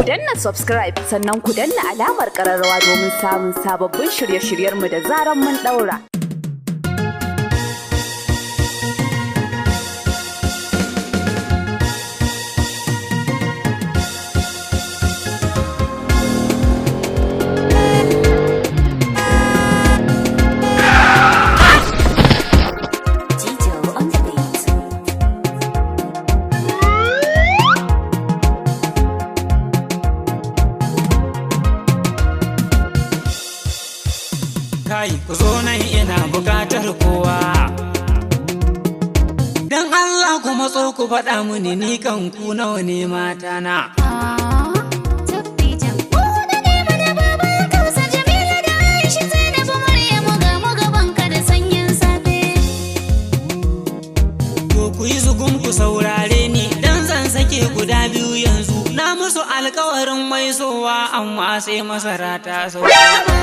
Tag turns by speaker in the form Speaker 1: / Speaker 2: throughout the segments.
Speaker 1: Ku danna subscribe sannan ku danna alamar ƙararrawa domin samun sababbin shirye-shiryenmu da zaran mun ɗaura.
Speaker 2: Kai ku zo nan ina bukatar kowa. Dan Allah ku matso ku faɗa mini ni kan ku nawa ne mata na. To ku yi zugun ku saurare ni dan zan sake guda biyu yanzu. Na musu alkawarin mai sowa amma sai masara ta sauka.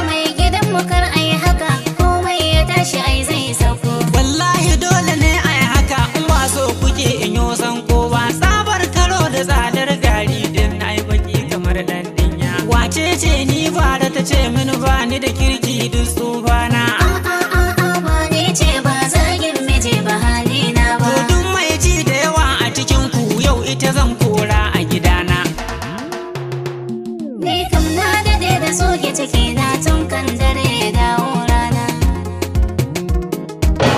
Speaker 3: Mai gidan mu kar ai haka komai ya tashi ai zai sauko.
Speaker 2: Wallahi dole ne ai haka in ba so kuke in yo san ko ba. Sabar karo da tsadar gari din ai baki kamar dan dinya. Wace ce ni ba da ta ce mini ba ni da kirki duk tsufana.
Speaker 3: Ba ne ce ba zagin miji ba halina ba.
Speaker 2: To duk mai ji da yawa a cikin ku yau ita zan kora a gidana.
Speaker 3: Ni kam na dade da soke ciki na tun kan dare ya dawo rana.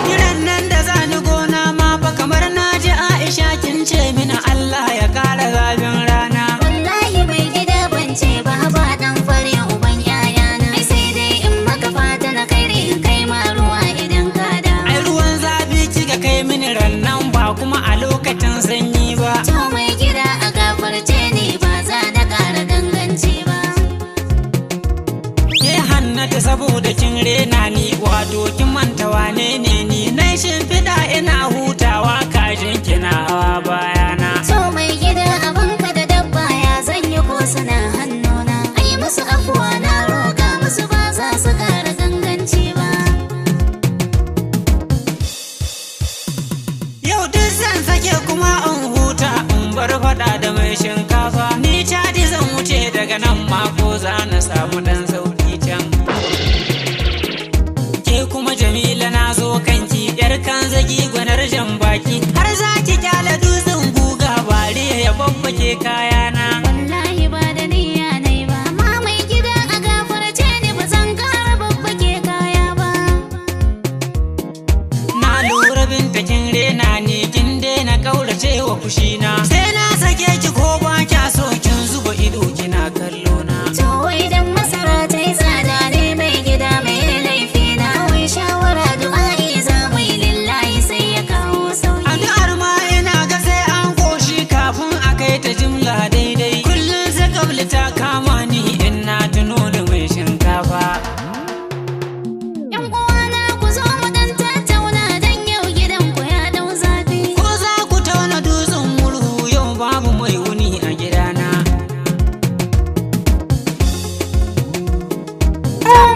Speaker 2: Kiran nan da zani gona ma fa kamar na ji Aisha kin ce mini Allah ya kara zafin rana.
Speaker 3: Wallahi mai gida ban ce ba ba dan fare uban yayana. Ai sai dai in maka fata na kai in kai ma ruwa idan ka da.
Speaker 2: Ai ruwan zafi kika kai mini rannan ba kuma a lokacin sanyi ba.
Speaker 3: To mai gida a gafarce ni ba za da ƙara ganganci ba.
Speaker 2: Ke Hannatu saboda kin rena ni wato kin manta wane ne ni nai shimfiɗa ina hutawa kajin kina hawa bayana.
Speaker 3: To mai gida abinka da dabba ya zanyi ko suna hannuna. Ai musu afuwa na roƙa musu ba za su ƙara ganganci ba.
Speaker 2: Yau duk zan sake kuma in huta in bar faɗa da mai shinkafa. Ni caji zan wuce daga nan ma ko za na samu dan sauki can. Ke kuma Jamila na zo kanki yar kan zagi gwanar jan baki. Har za ki kyale dutsen guga bare ya babbake kayana.
Speaker 3: Wallahi ba da niyya nai ba. Amma mai gida a gafarce ni ba zan ƙara babbake kaya ba.
Speaker 2: Na lura binta kin rena ni kin daina kaurace wa fushina. Sai na sake ki ko ba kya so kin zuba ido kina kallo na.
Speaker 3: To idan masara ta yi tsada ne mai gida mai laifi na. Wai shawara du'a'i za mu yi lillahi sai ya kawo sauyi.
Speaker 2: Addu'ar ma ina ga sai an koshi kafin a kai ta jimla daidai. Kullum sai kabli ta kama ni in na tuno da mai shinkafa.
Speaker 3: Yan uwana ku zo mu dan tattauna dan yau gidan ku ya dau zafi.
Speaker 2: Ko za ku tauna dutsen murhu yau babu mai wuni a gidana.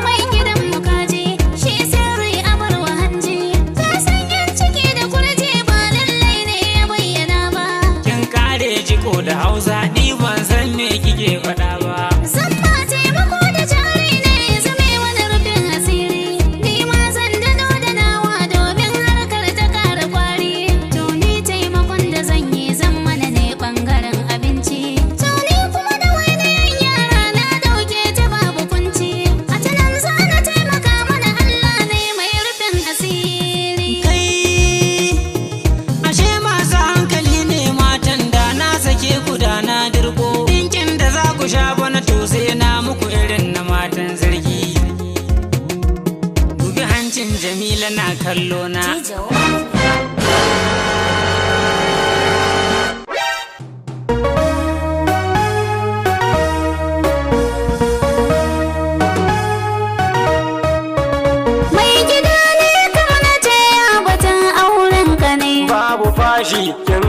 Speaker 3: Mai gidan mu kaje shi sirri a barwa hanji. Ta san yan ciki da kurje ba lallai ne ya bayyana ba.
Speaker 2: Kin kare jiko da Hausa ni ban san me kike faɗa ba.
Speaker 3: Zan ma taimako da jari ne zame wani rufin asiri. Ni ma zan dano da nawa domin harkar ta ƙara kwari. To ni taimakon da zan yi zan mana ne ɓangaren abinci. To ni kuma da wainayen yara na ɗauke ta babu kunci. A ta nan za na taimaka mana Allah ne mai rufin asiri.
Speaker 2: Kai ashe masu hankali ne matan da na sake ku da na dirko. Dinkin da za ku sha bana to sai na muku irin na matan zargi. Dubi hancin Jamila na kallo na.
Speaker 3: Mai gida ne kar na ce ya batun auren ka ne.
Speaker 4: babu fashi kin